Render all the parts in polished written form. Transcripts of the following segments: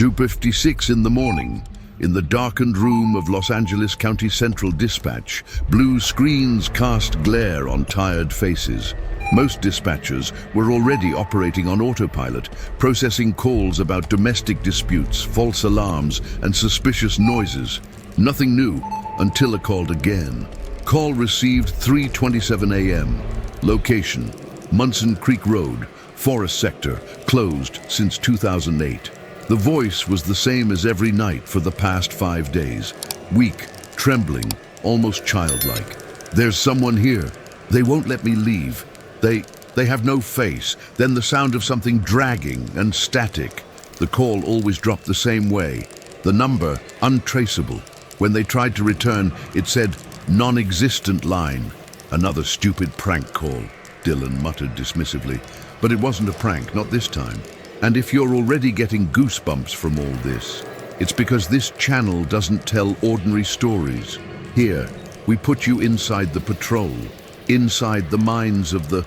2:56 in the morning. In the darkened room of Los Angeles County Central Dispatch, blue screens cast glare on tired faces. Most dispatchers were already operating on autopilot, processing calls about domestic disputes, false alarms, and suspicious noises. Nothing new until a call again. Call received 3:27 a.m. Location: Munson Creek Road, Forest Sector, closed since 2008. The voice was the same as every night for the past 5 days. Weak, trembling, almost childlike. "There's someone here. They won't let me leave. They have no face." Then the sound of something dragging and static. The call always dropped the same way. The number untraceable. When they tried to return, it said non-existent line. "Another stupid prank call," Dylan muttered dismissively. But it wasn't a prank, not this time. And if you're already getting goosebumps from all this, it's because this channel doesn't tell ordinary stories. Here, we put you inside the patrol, inside the minds of the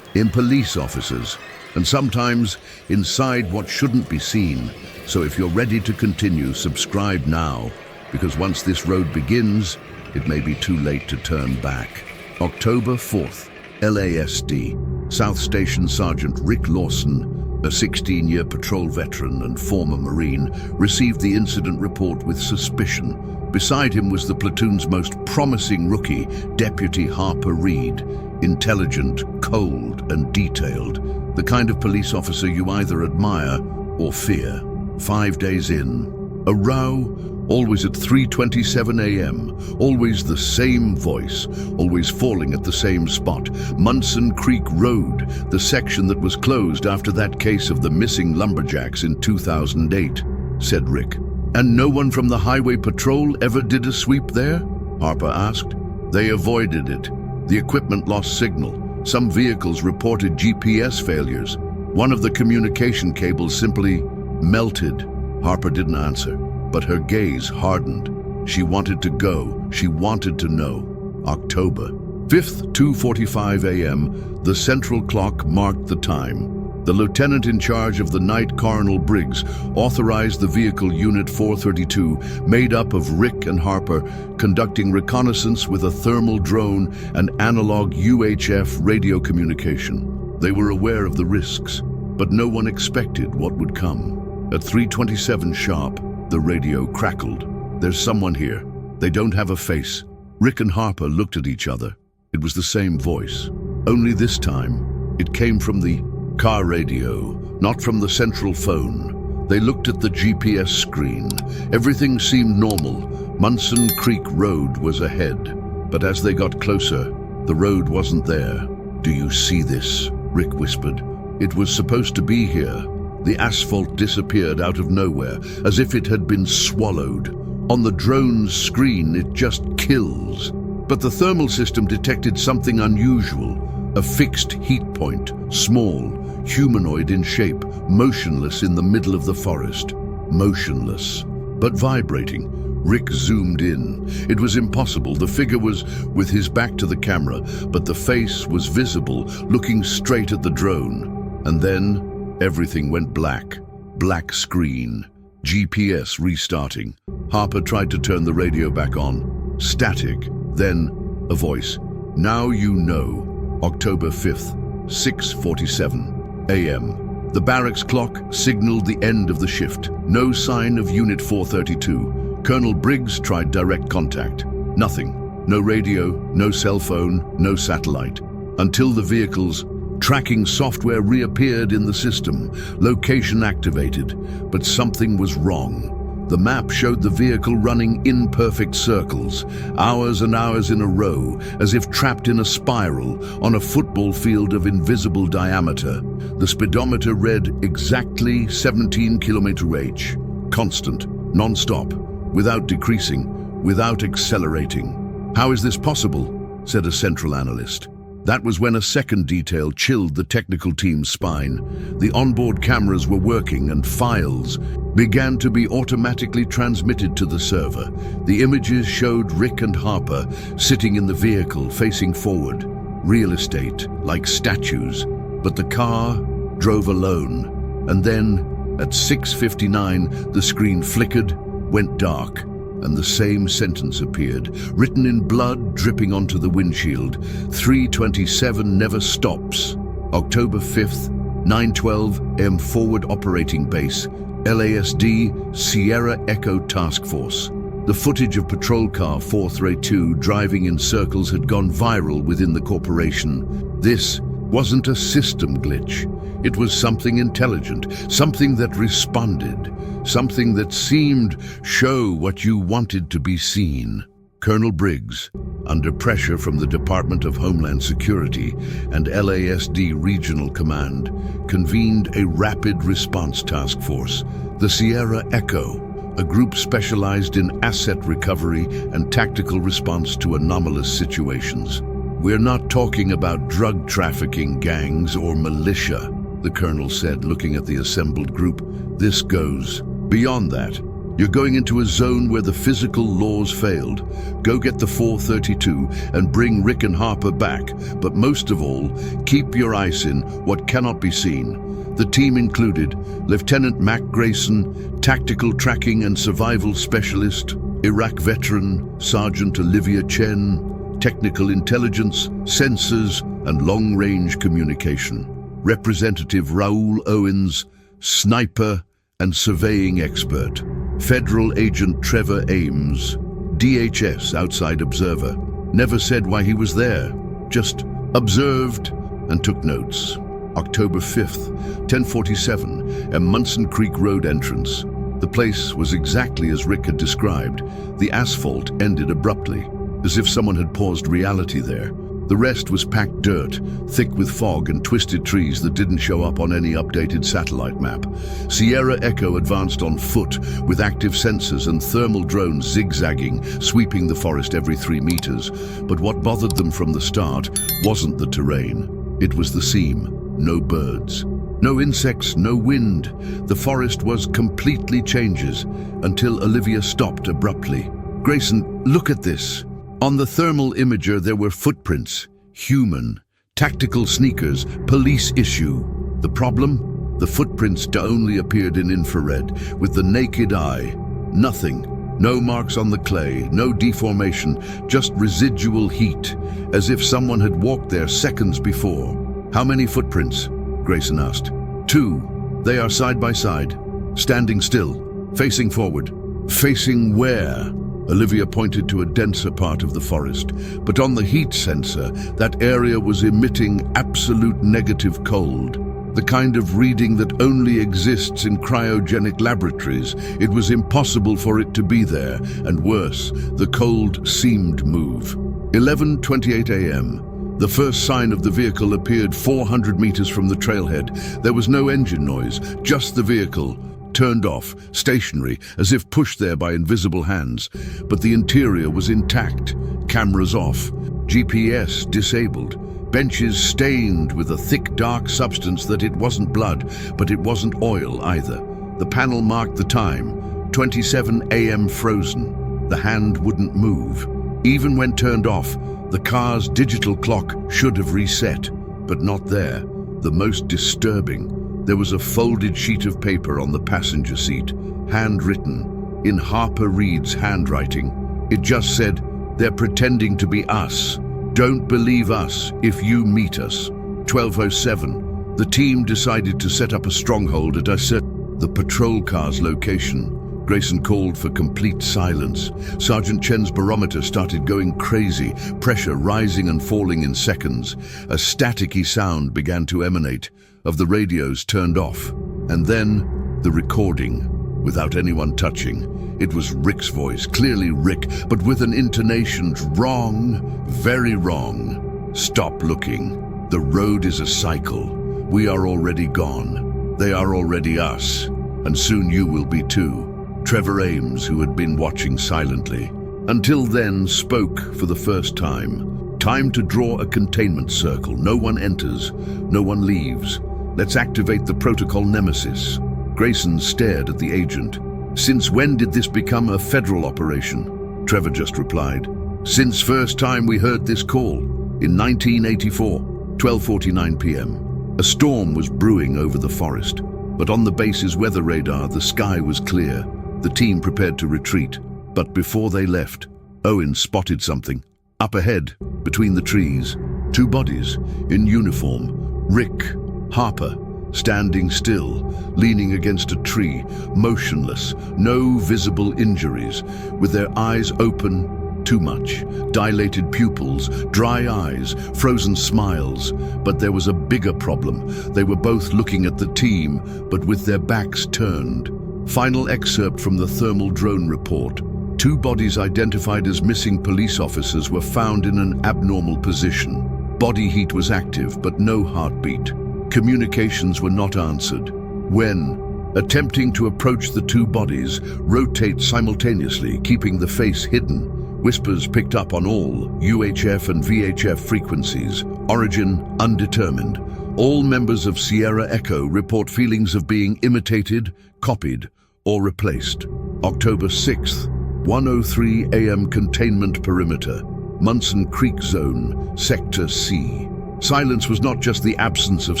police officers, and sometimes inside what shouldn't be seen. So if you're ready to continue, subscribe now, because once this road begins, it may be too late to turn back. October 4th, LASD. South Station Sergeant Rick Lawson, a 16-year patrol veteran and former Marine, received the incident report with suspicion. Beside him was the platoon's most promising rookie, Deputy Harper Reed, intelligent, cold, and detailed, the kind of police officer you either admire or fear. 5 days in, a row, always at 3:27 a.m., always the same voice, always falling at the same spot. Munson Creek Road, the section that was closed after that case of the missing lumberjacks in 2008, said Rick. "And no one from the highway patrol ever did a sweep there?" Harper asked. "They avoided it. The equipment lost signal. Some vehicles reported GPS failures. One of the communication cables simply melted." Harper didn't answer, but her gaze hardened. She wanted to go. She wanted to know. October 5th, 2:45 a.m., the central clock marked the time. The lieutenant in charge of the night, Colonel Briggs, authorized the vehicle Unit 432, made up of Rick and Harper, conducting reconnaissance with a thermal drone and analog UHF radio communication. They were aware of the risks, but no one expected what would come. At 3:27 sharp, the radio crackled. "There's someone here. They don't have a face." Rick and Harper looked at each other. It was the same voice. Only this time, it came from the car radio, not from the central phone. They looked at the GPS screen. Everything seemed normal. Munson Creek Road was ahead. But as they got closer, the road wasn't there. "Do you see this?" Rick whispered. "It was supposed to be here." The asphalt disappeared out of nowhere, as if it had been swallowed. On the drone's screen, it just kills. But the thermal system detected something unusual. A fixed heat point, small, humanoid in shape, motionless in the middle of the forest. Motionless, but vibrating. Rick zoomed in. It was impossible. The figure was with his back to the camera, but the face was visible, looking straight at the drone. And then everything went black. Black screen. GPS restarting. Harper tried to turn the radio back on. Static. Then a voice. "Now you know." October 5th, 6:47 a.m. The barracks clock signaled the end of the shift. No sign of Unit 432. Colonel Briggs tried direct contact. Nothing. No radio, no cell phone, no satellite. Until the vehicle's tracking software reappeared in the system, location activated. But something was wrong. The map showed the vehicle running imperfect circles, hours and hours in a row, as if trapped in a spiral on a football field of invisible diameter. The speedometer read exactly 17 km/h, constant, non-stop, without decreasing, without accelerating. "How is this possible?" said a central analyst. That was when a second detail chilled the technical team's spine. The onboard cameras were working and files began to be automatically transmitted to the server. The images showed Rick and Harper sitting in the vehicle facing forward, real estate like statues. But the car drove alone. And then At 6:59, the screen flickered, went dark, and the same sentence appeared, written in blood dripping onto the windshield. 327 never stops. October 5th, 9:12 am, Forward Operating Base, LASD, Sierra Echo Task Force. The footage of patrol car 432 driving in circles had gone viral within the corporation. This wasn't a system glitch. It was something intelligent, something that responded, something that seemed show what you wanted to be seen. Colonel Briggs, under pressure from the Department of Homeland Security and LASD Regional Command, convened a rapid response task force, the Sierra Echo, a group specialized in asset recovery and tactical response to anomalous situations. "We're not talking about drug trafficking gangs or militia," the colonel said, looking at the assembled group. "This goes beyond that. You're going into a zone where the physical laws failed. Go get the 432 and bring Rick and Harper back. But most of all, keep your eyes in what cannot be seen." The team included Lieutenant Mac Grayson, Tactical Tracking and Survival Specialist, Iraq veteran Sergeant Olivia Chen, Technical Intelligence, Sensors and Long-Range Communication, Representative Raul Owens, Sniper and Surveying Expert, Federal Agent Trevor Ames, DHS Outside Observer. Never said why he was there, just observed and took notes. October 5th, 10:47, at Munson Creek Road entrance. The place was exactly as Rick had described. The asphalt ended abruptly, as if someone had paused reality there. The rest was packed dirt, thick with fog and twisted trees that didn't show up on any updated satellite map. Sierra Echo advanced on foot, with active sensors and thermal drones zigzagging, sweeping the forest every 3 meters. But what bothered them from the start wasn't the terrain. It was the seam. No birds, no insects, no wind. The forest was completely changes, until Olivia stopped abruptly. "Grayson, look at this." On the thermal imager there were footprints, human, tactical sneakers, police issue. The problem? The footprints only appeared in infrared, with the naked eye. Nothing, no marks on the clay, no deformation, just residual heat, as if someone had walked there seconds before. "How many footprints?" Grayson asked. 2. They are side by side, standing still, facing forward. "Facing where?" Olivia pointed to a denser part of the forest, but on the heat sensor, that area was emitting absolute negative cold. The kind of reading that only exists in cryogenic laboratories. It was impossible for it to be there, and worse, the cold seemed move. 11:28 am. The first sign of the vehicle appeared 400 meters from the trailhead. There was no engine noise, just the vehicle, turned off, stationary, as if pushed there by invisible hands. But the interior was intact, cameras off, GPS disabled, benches stained with a thick dark substance that it wasn't blood, but it wasn't oil either. The panel marked the time, 27 AM frozen. The hand wouldn't move. Even when turned off, the car's digital clock should have reset, but not there. The most disturbing, there was a folded sheet of paper on the passenger seat, handwritten, in Harper Reed's handwriting. It just said, "They're pretending to be us. Don't believe us if you meet us." 12:07, the team decided to set up a stronghold at the patrol car's location. Grayson called for complete silence. Sergeant Chen's barometer started going crazy, pressure rising and falling in seconds. A staticky sound began to emanate. Of the radios turned off. And then, the recording, without anyone touching. It was Rick's voice, clearly Rick, but with an intonation wrong, very wrong. "Stop looking. The road is a cycle. We are already gone. They are already us. And soon you will be too." Trevor Ames, who had been watching silently, until then spoke for the first time. "Time to draw a containment circle. No one enters, no one leaves. Let's activate the protocol Nemesis." Grayson stared at the agent. "Since when did this become a federal operation?" Trevor just replied, "Since first time we heard this call, in 1984, 12:49 p.m. A storm was brewing over the forest. But on the base's weather radar, the sky was clear. The team prepared to retreat. But before they left, Owen spotted something. Up ahead, between the trees, two bodies in uniform. Rick, Harper, standing still, leaning against a tree, motionless, no visible injuries, with their eyes open too much, dilated pupils, dry eyes, frozen smiles. But there was a bigger problem. They were both looking at the team, but with their backs turned. Final excerpt from the thermal drone report. Two bodies identified as missing police officers were found in an abnormal position. Body heat was active, but no heartbeat. Communications were not answered. When, attempting to approach the two bodies, rotate simultaneously, keeping the face hidden, whispers picked up on all UHF and VHF frequencies. Origin undetermined. All members of Sierra Echo report feelings of being imitated, copied, or replaced. October 6th, 1:03 a.m. Containment perimeter. Munson Creek Zone, Sector C. Silence was not just the absence of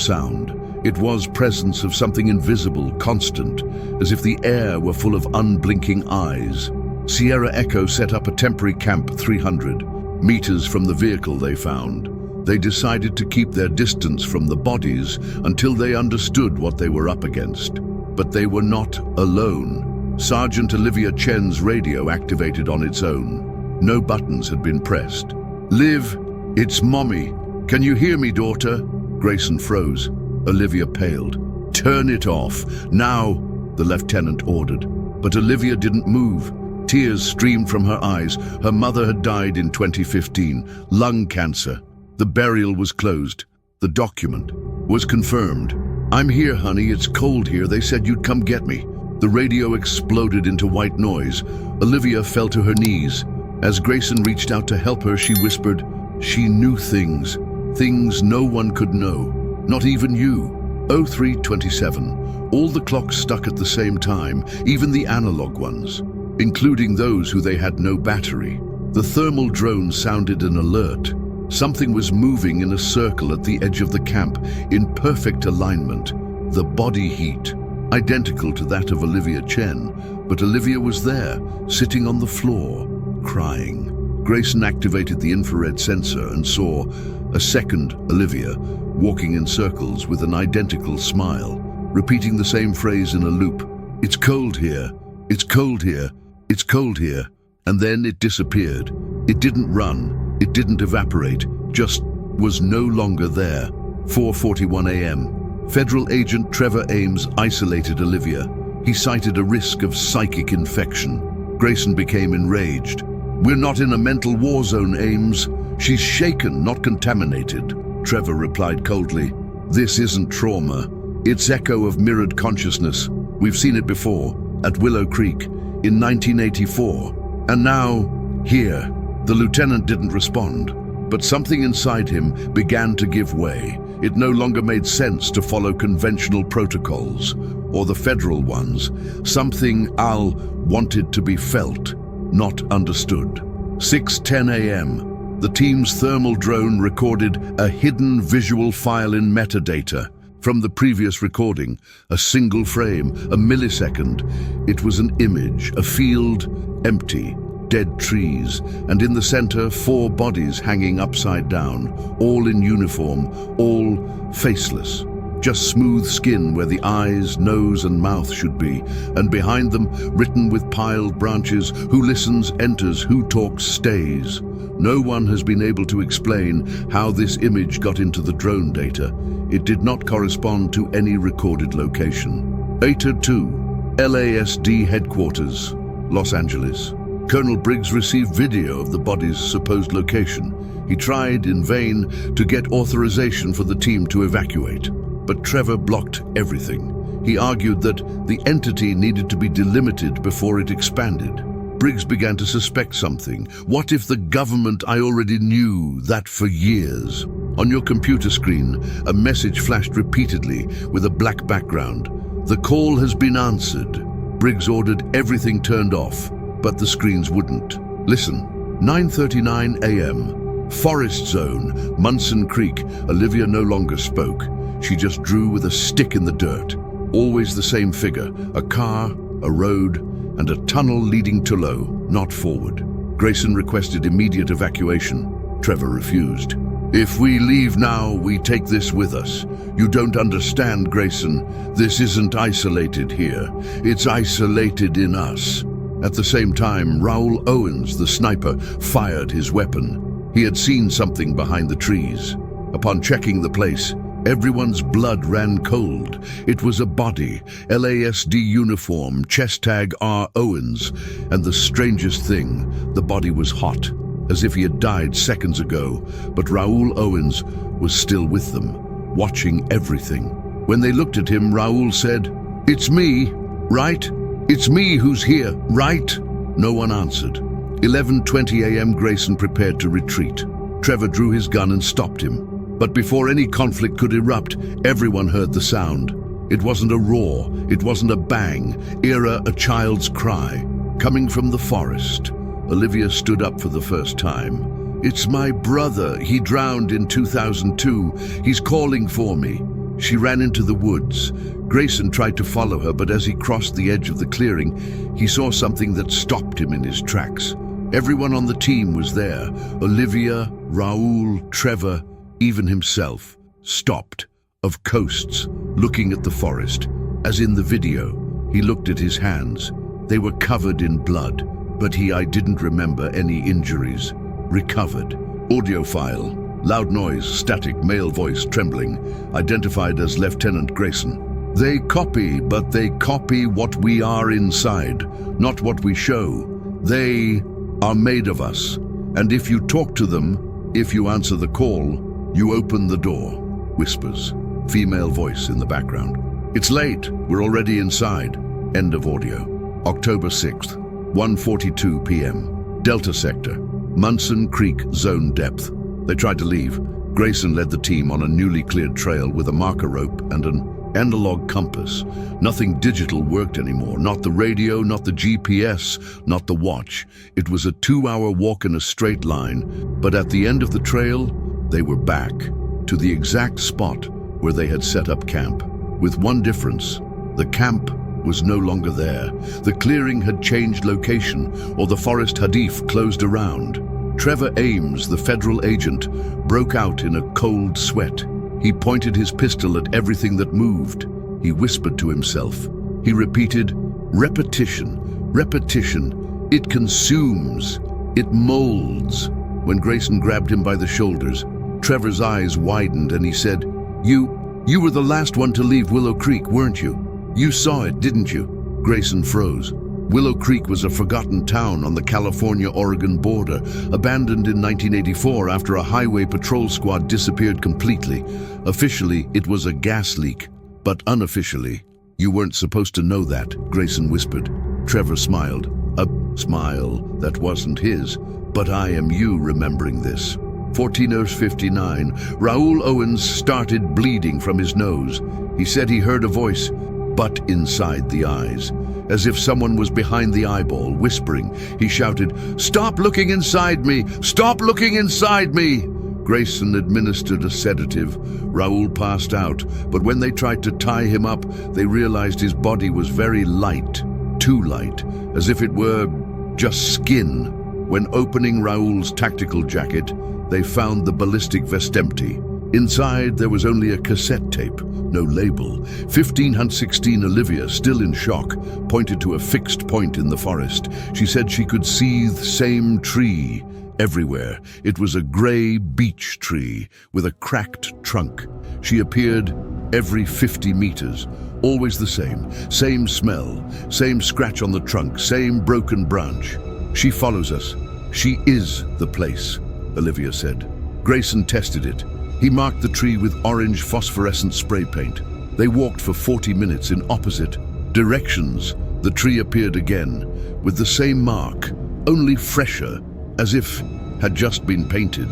sound. It was presence of something invisible, constant, as if the air were full of unblinking eyes. Sierra Echo set up a temporary camp 300 meters from the vehicle they found. They decided to keep their distance from the bodies until they understood what they were up against. But they were not alone. Sergeant Olivia Chen's radio activated on its own. No buttons had been pressed. "Liv, it's Mommy. Can you hear me, daughter?" Grayson froze. Olivia paled. "Turn it off, now," the lieutenant ordered. But Olivia didn't move. Tears streamed from her eyes. Her mother had died in 2015, lung cancer. The burial was closed. The document was confirmed. "I'm here, honey. It's cold here. They said you'd come get me." The radio exploded into white noise. Olivia fell to her knees. As Grayson reached out to help her, she whispered, "She knew things no one could know, not even you." 03:27. All the clocks stuck at the same time, even the analog ones, including those who they had no battery. The thermal drone sounded an alert. Something was moving in a circle at the edge of the camp, in perfect alignment. The body heat, identical to that of Olivia Chen, but Olivia was there, sitting on the floor, crying. Grayson activated the infrared sensor and saw a second Olivia walking in circles with an identical smile, repeating the same phrase in a loop. "It's cold here. It's cold here. It's cold here." And then it disappeared. It didn't run. It didn't evaporate. Just was no longer there. 4:41 a.m. Federal Agent Trevor Ames isolated Olivia. He cited a risk of psychic infection. Grayson became enraged. "We're not in a mental war zone, Ames. She's shaken, not contaminated." Trevor replied coldly, "This isn't trauma. It's echo of mirrored consciousness. We've seen it before, at Willow Creek, in 1984. And now, here." The lieutenant didn't respond, but something inside him began to give way. It no longer made sense to follow conventional protocols, or the federal ones. Something Al wanted to be felt, not understood. 6:10 a.m. The team's thermal drone recorded a hidden visual file in metadata. From the previous recording, a single frame, a millisecond. It was an image, a field, empty, dead trees, and in the center, 4 bodies hanging upside down, all in uniform, all faceless. Just smooth skin where the eyes, nose, and mouth should be, and behind them, written with piled branches, "Who listens, enters, who talks, stays." No one has been able to explain how this image got into the drone data. It did not correspond to any recorded location. 8:02, LASD headquarters, Los Angeles. Colonel Briggs received video of the body's supposed location. He tried in vain to get authorization for the team to evacuate, but Trevor blocked everything. He argued that the entity needed to be delimited before it expanded. Briggs began to suspect something. What if the government I already knew that for years? On your computer screen, a message flashed repeatedly with a black background. "The call has been answered." Briggs ordered everything turned off, but the screens wouldn't. Listen. 9:39 a.m. Forest zone, Munson Creek. Olivia no longer spoke. She just drew with a stick in the dirt. Always the same figure, a car, a road, and a tunnel leading to low, not forward. Grayson requested immediate evacuation. Trevor refused. "If we leave now, we take this with us. You don't understand, Grayson. This isn't isolated here. It's isolated in us." At the same time, Raoul Owens, the sniper, fired his weapon. He had seen something behind the trees. Upon checking the place, everyone's blood ran cold. It was a body, LASD uniform, chest tag R. Owens, and the strangest thing, the body was hot, as if he had died seconds ago, but Raoul Owens was still with them, watching everything. When they looked at him, Raoul said, "It's me, right? It's me who's here, right?" No one answered. 11:20 a.m. Grayson prepared to retreat. Trevor drew his gun and stopped him. But before any conflict could erupt, everyone heard the sound. It wasn't a roar, it wasn't a bang, a child's cry. Coming from the forest, Olivia stood up for the first time. "It's my brother. He drowned in 2002. He's calling for me." She ran into the woods. Grayson tried to follow her, but as he crossed the edge of the clearing, he saw something that stopped him in his tracks. Everyone on the team was there. Olivia, Raoul, Trevor, even himself, stopped, of coasts, looking at the forest. As in the video, he looked at his hands. They were covered in blood, but I didn't remember any injuries. Recovered. Audio file. Loud noise, static, male voice, trembling. Identified as Lieutenant Grayson. "They copy, but they copy what we are inside, not what we show. They are made of us. And if you talk to them, if you answer the call, you open the door." Whispers. Female voice in the background. "It's late. We're already inside." End of audio. October 6th, 1:42 p.m. Delta Sector. Munson Creek Zone Depth. They tried to leave. Grayson led the team on a newly cleared trail with a marker rope and an analog compass. Nothing digital worked anymore. Not the radio, not the GPS, not the watch. It was a 2-hour walk in a straight line, but at the end of the trail, they were back to the exact spot where they had set up camp. With one difference, the camp was no longer there. The clearing had changed location, or the forest hadif closed around. Trevor Ames, the federal agent, broke out in a cold sweat. He pointed his pistol at everything that moved. He whispered to himself. He repeated, "Repetition, repetition. It consumes. It molds." When Grayson grabbed him by the shoulders, Trevor's eyes widened and he said, You were the last one to leave Willow Creek, weren't you? You saw it, didn't you?" Grayson froze. Willow Creek was a forgotten town on the California-Oregon border, abandoned in 1984 after a highway patrol squad disappeared completely. Officially, it was a gas leak, but unofficially, "You weren't supposed to know that," Grayson whispered. Trevor smiled, a smile that wasn't his. "But I am you remembering this." 14:59, Raoul Owens started bleeding from his nose. He said he heard a voice, but inside the eyes. As if someone was behind the eyeball, whispering, he shouted, "Stop looking inside me! Stop looking inside me!" Grayson administered a sedative. Raoul passed out, but when they tried to tie him up, they realized his body was very light, too light, as if it were just skin. When opening Raoul's tactical jacket, they found the ballistic vest empty. Inside, there was only a cassette tape, no label. 15:16 Olivia, still in shock, pointed to a fixed point in the forest. She said she could see the same tree everywhere. It was a gray beech tree with a cracked trunk. She appeared every 50 meters, always the same smell, same scratch on the trunk, same broken branch. "She follows us. She is the place," Olivia said. Grayson tested it. He marked the tree with orange phosphorescent spray paint. They walked for 40 minutes in opposite directions. The tree appeared again, with the same mark, only fresher, as if had just been painted.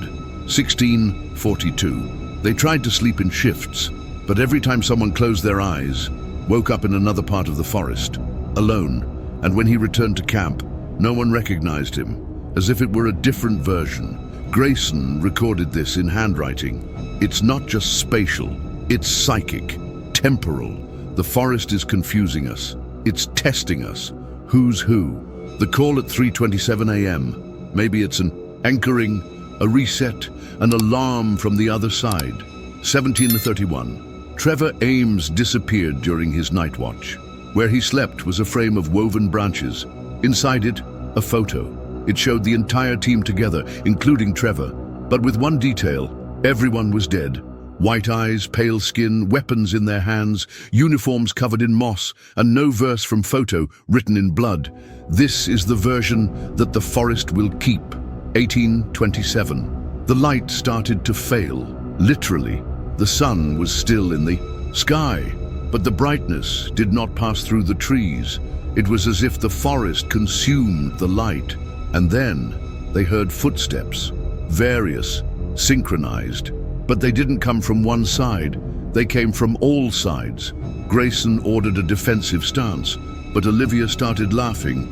16:42. They tried to sleep in shifts, but every time someone closed their eyes, woke up in another part of the forest, alone, and when he returned to camp, no one recognized him, as if it were a different version. Grayson recorded this in handwriting. It's not just spatial, it's psychic, temporal. The forest is confusing us. It's testing us. Who's who? The call at 3:27 a.m. Maybe it's an anchoring, a reset, an alarm from the other side. 17:31. Trevor Ames disappeared during his night watch. Where he slept was a frame of woven branches. Inside it, a photo. It showed the entire team together, including Trevor. But with one detail, everyone was dead. White eyes, pale skin, weapons in their hands, uniforms covered in moss, and no verse from photo written in blood. This is the version that the forest will keep. 1827. The light started to fail, literally. The sun was still in the sky, but the brightness did not pass through the trees. It was as if the forest consumed the light. And then they heard footsteps, various, synchronized. But they didn't come from one side, they came from all sides. Grayson ordered a defensive stance, but Olivia started laughing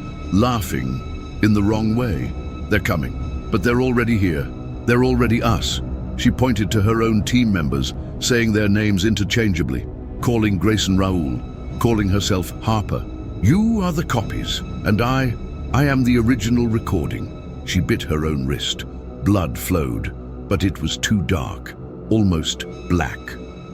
in the wrong way. They're coming, but they're already here. They're already us. She pointed to her own team members, saying their names interchangeably, calling Grayson Raoul, calling herself Harper. You are the copies, and I am the original recording. She bit her own wrist. Blood flowed, but it was too dark. Almost black.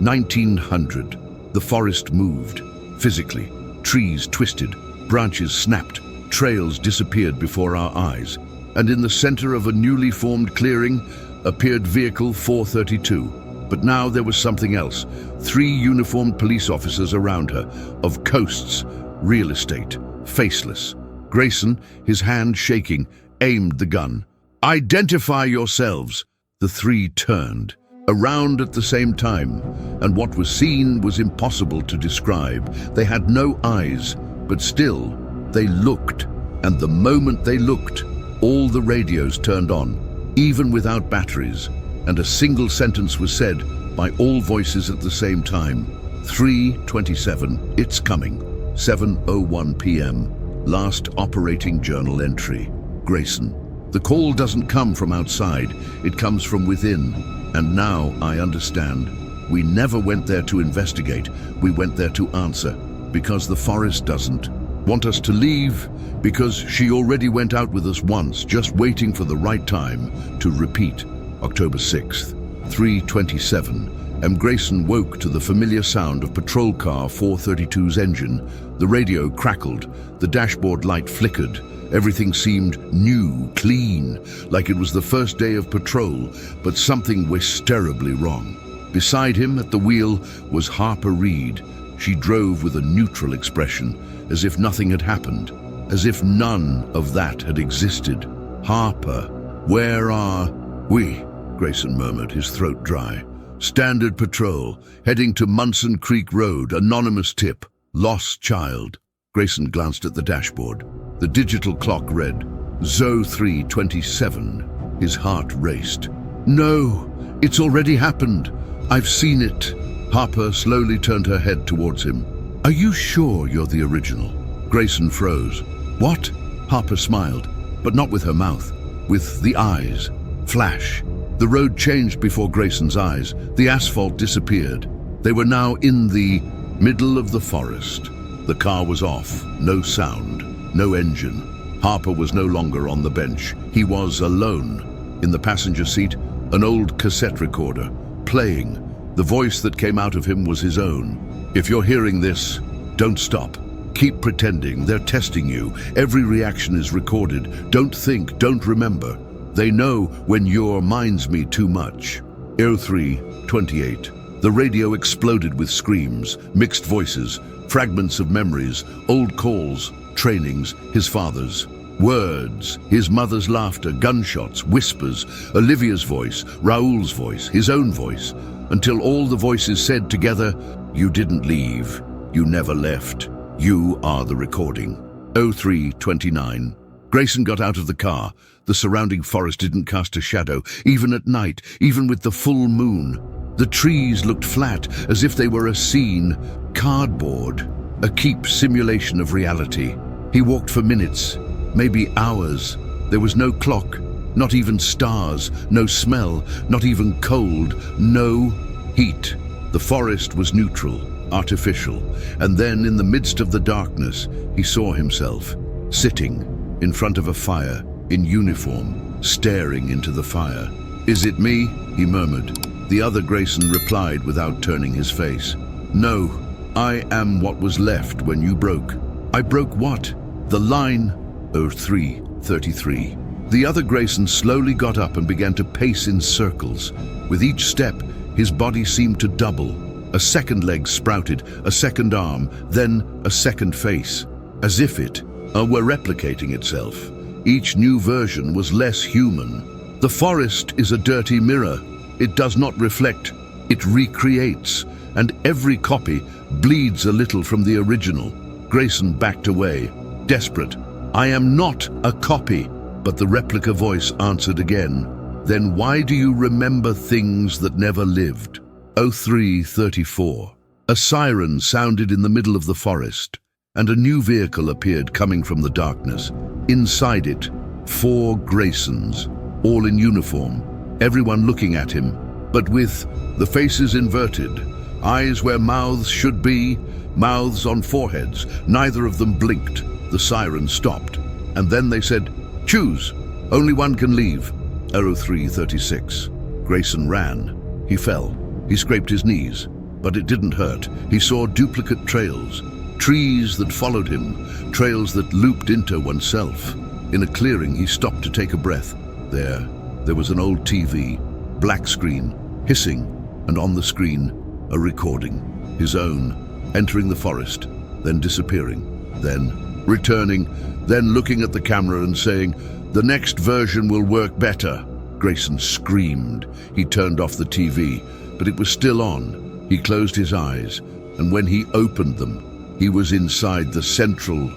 1900. The forest moved, physically. Trees twisted, branches snapped, trails disappeared before our eyes. And in the center of a newly formed clearing appeared Vehicle 432. But now there was something else. 3 uniformed police officers around her, of coasts, real estate, faceless. Grayson, his hand shaking, aimed the gun. Identify yourselves! The 3 turned. Around at the same time, and what was seen was impossible to describe. They had no eyes, but still, they looked. And the moment they looked, all the radios turned on, even without batteries, and a single sentence was said by all voices at the same time. 3:27, it's coming. 7:01 p.m., last operating journal entry. Grayson. The call doesn't come from outside, it comes from within. And now I understand. We never went there to investigate, we went there to answer. Because the forest doesn't want us to leave, because she already went out with us once, just waiting for the right time to repeat. October 6th, 3:27. M. Grayson woke to the familiar sound of Patrol Car 432's engine. The radio crackled, the dashboard light flickered. Everything seemed new, clean, like it was the first day of patrol, but something was terribly wrong. Beside him at the wheel was Harper Reed. She drove with a neutral expression, as if nothing had happened, as if none of that had existed. Harper, where are we? Grayson murmured, his throat dry. Standard patrol, heading to Munson Creek Road, anonymous tip, lost child. Grayson glanced at the dashboard. The digital clock read, Zo 3:27. His heart raced. No, it's already happened. I've seen it. Harper slowly turned her head towards him. Are you sure you're the original? Grayson froze. What? Harper smiled, but not with her mouth, with the eyes. Flash. The road changed before Grayson's eyes. The asphalt disappeared. They were now in the middle of the forest. The car was off, no sound, no engine. Harper was no longer on the bench. He was alone. In the passenger seat, an old cassette recorder, playing. The voice that came out of him was his own. If you're hearing this, don't stop. Keep pretending. They're testing you. Every reaction is recorded. Don't think, don't remember. They know when your minds me too much. 03:28. The radio exploded with screams, mixed voices, fragments of memories, old calls, trainings, his father's. Words, his mother's laughter, gunshots, whispers, Olivia's voice, Raoul's voice, his own voice, until all the voices said together, you didn't leave, you never left, you are the recording. 03:29. Grayson got out of the car. The surrounding forest didn't cast a shadow, even at night, even with the full moon. The trees looked flat, as if they were a scene, cardboard, a cheap simulation of reality. He walked for minutes, maybe hours. There was no clock, not even stars, no smell, not even cold, no heat. The forest was neutral, artificial, and then in the midst of the darkness, he saw himself, sitting in front of a fire, in uniform, staring into the fire. "Is it me?" he murmured. The other Grayson replied without turning his face. "No, I am what was left when you broke." "I broke what?" "The line." 03:33. The other Grayson slowly got up and began to pace in circles. With each step, his body seemed to double. A second leg sprouted, a second arm, then a second face, as if it were replicating itself. Each new version was less human. The forest is a dirty mirror. It does not reflect, it recreates, and every copy bleeds a little from the original. Grayson backed away, desperate. "I am not a copy." But the replica voice answered again. "Then why do you remember things that never lived?" 03:34. A siren sounded in the middle of the forest, and a new vehicle appeared coming from the darkness. Inside it, 4 Graysons, all in uniform, everyone looking at him, but with the faces inverted, eyes where mouths should be, mouths on foreheads. Neither of them blinked. The siren stopped, and then they said, "Choose. Only one can leave." 03:36. Grayson ran. He fell. He scraped his knees, but it didn't hurt. He saw duplicate trails, trees that followed him, trails that looped into oneself. In a clearing, he stopped to take a breath. There was an old TV, black screen, hissing, and on the screen, a recording, his own, entering the forest, then disappearing, then returning, then looking at the camera and saying, "The next version will work better." Grayson screamed. He turned off the TV, but it was still on. He closed his eyes, and when he opened them, he was inside the central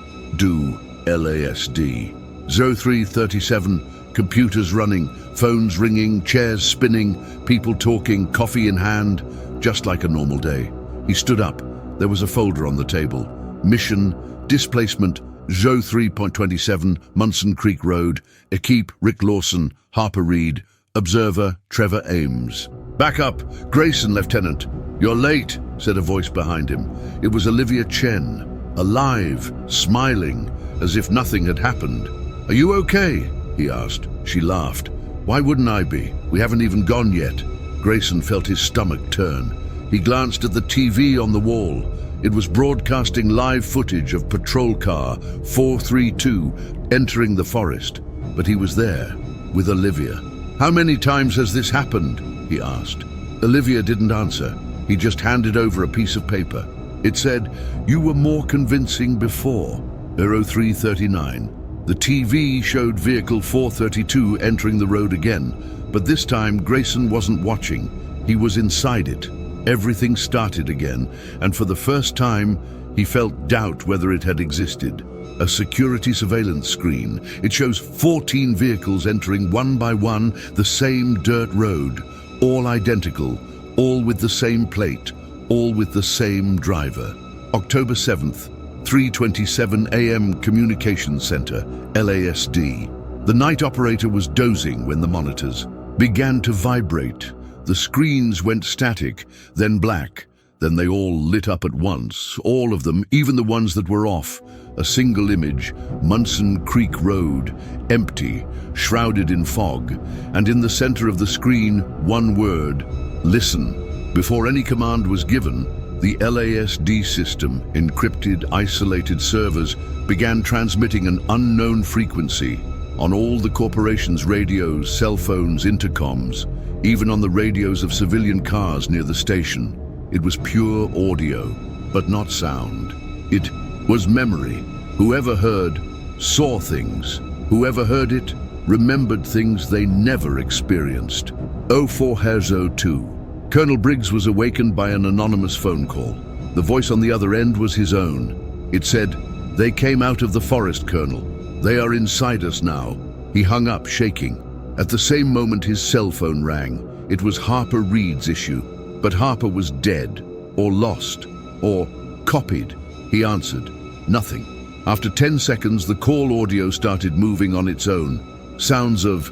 LASD. 03:37, computers running, phones ringing, chairs spinning, people talking, coffee in hand, just like a normal day. He stood up. There was a folder on the table. Mission, displacement, 03.27, Munson Creek Road, Equipe, Rick Lawson, Harper Reed, Observer, Trevor Ames. "Back up, Grayson, Lieutenant." "You're late," said a voice behind him. It was Olivia Chen, alive, smiling, as if nothing had happened. "Are you okay?" he asked. She laughed. "Why wouldn't I be? We haven't even gone yet." Grayson felt his stomach turn. He glanced at the TV on the wall. It was broadcasting live footage of patrol car 432 entering the forest. But he was there, with Olivia. "How many times has this happened?" he asked. Olivia didn't answer. He just handed over a piece of paper. It said, "You were more convincing before." 03:39. The TV showed vehicle 432 entering the road again, but this time Grayson wasn't watching. He was inside it. Everything started again, and for the first time, he felt doubt whether it had existed. A security surveillance screen. It shows 14 vehicles entering one by one the same dirt road, all identical, all with the same plate, all with the same driver. October 7th, 3:27 a.m. Communications Center, LASD. The night operator was dozing when the monitors began to vibrate. The screens went static, then black. Then they all lit up at once, all of them, even the ones that were off. A single image, Munson Creek Road, empty, shrouded in fog. And in the center of the screen, one word, "Listen." Before any command was given, the LASD system, encrypted, isolated servers, began transmitting an unknown frequency on all the corporation's radios, cell phones, intercoms, even on the radios of civilian cars near the station. It was pure audio, but not sound. It was memory. Whoever heard, saw things. Whoever heard it, remembered things they never experienced. 04:02. Colonel Briggs was awakened by an anonymous phone call. The voice on the other end was his own. It said, "They came out of the forest, Colonel. They are inside us now." He hung up, shaking. At the same moment, his cell phone rang. It was Harper Reed's issue. But Harper was dead, or lost, or copied. He answered. Nothing. After 10 seconds, the call audio started moving on its own. Sounds of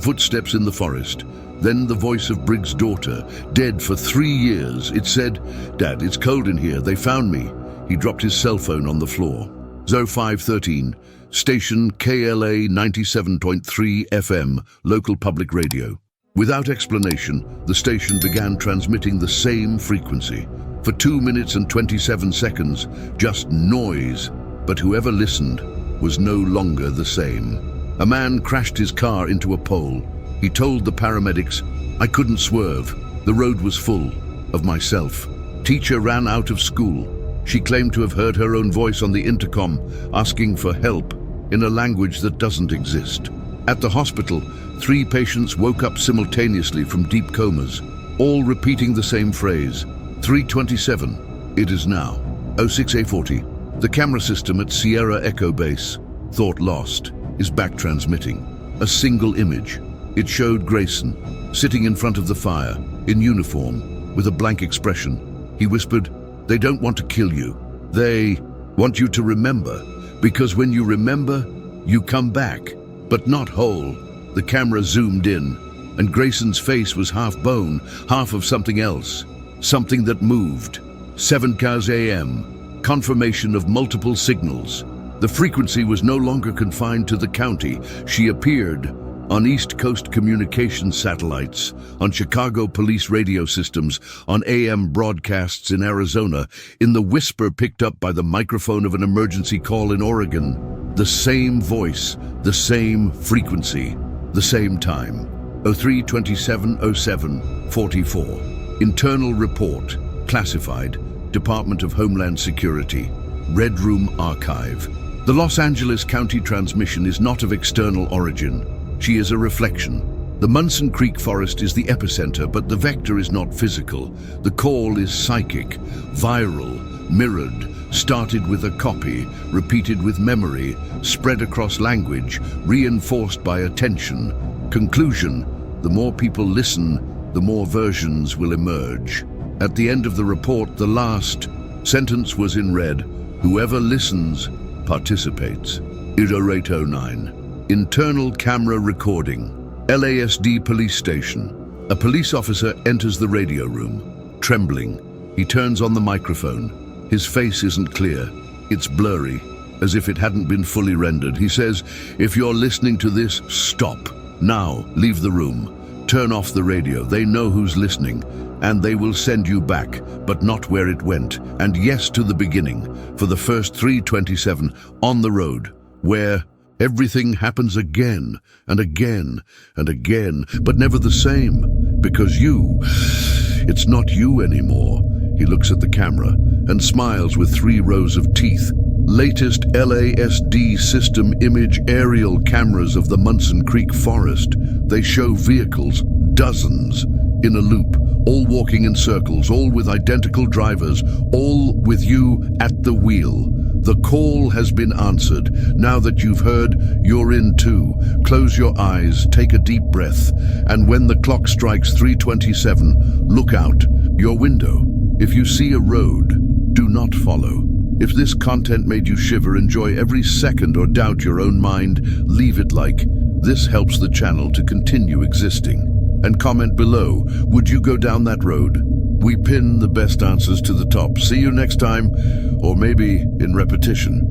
footsteps in the forest, Then the voice of Briggs' daughter, dead for 3 years. It said, "Dad, it's cold in here. They found me." He dropped his cell phone on the floor. Zo 513, station KLA 97.3 FM, local public radio. Without explanation, the station began transmitting the same frequency. For 2 minutes and 27 seconds, just noise. But whoever listened was no longer the same. A man crashed his car into a pole. He told the paramedics, "I couldn't swerve. The road was full of myself." Teacher ran out of school. She claimed to have heard her own voice on the intercom, asking for help in a language that doesn't exist. At the hospital, 3 patients woke up simultaneously from deep comas, all repeating the same phrase. 3:27, it is now. 06A40, the camera system at Sierra Echo Base, thought lost, is back transmitting. A single image. It showed Grayson, sitting in front of the fire, in uniform, with a blank expression. He whispered, "They don't want to kill you. They want you to remember, because when you remember, you come back, but not whole." The camera zoomed in, and Grayson's face was half bone, half of something else, something that moved. 7:00 a.m., confirmation of multiple signals. The frequency was no longer confined to the county. She appeared on East Coast communication satellites, on Chicago police radio systems, on AM broadcasts in Arizona, in the whisper picked up by the microphone of an emergency call in Oregon. The same voice, the same frequency, the same time. 03/27/07/44. Internal report, classified, Department of Homeland Security, Red Room Archive. The Los Angeles County transmission is not of external origin. She is a reflection. The Munson Creek Forest is the epicenter, but the vector is not physical. The call is psychic, viral, mirrored, started with a copy, repeated with memory, spread across language, reinforced by attention. Conclusion: the more people listen, the more versions will emerge. At the end of the report, the last sentence was in red: "Whoever listens participates." 0809. Internal camera recording. LASD police station. A police officer enters the radio room, trembling. He turns on the microphone. His face isn't clear. It's blurry, as if it hadn't been fully rendered. He says, "If you're listening to this, stop. Now, leave the room. Turn off the radio. They know who's listening, and they will send you back, but not where it went. And yes, to the beginning, for the first 3:27, on the road, where everything happens again and again and again, but never the same, because it's not you anymore." He looks at the camera and smiles with 3 rows of teeth. Latest LASD system image aerial cameras of the Munson Creek Forest. They show vehicles, dozens, in a loop, all walking in circles, all with identical drivers, all with you at the wheel. The call has been answered. Now that you've heard, you're in too. Close your eyes, take a deep breath, and when the clock strikes 3:27, look out your window. If you see a road, do not follow. If this content made you shiver, enjoy every second, or doubt your own mind, leave it like. This helps the channel to continue existing. And comment below, would you go down that road? We pin the best answers to the top. See you next time, or maybe in repetition.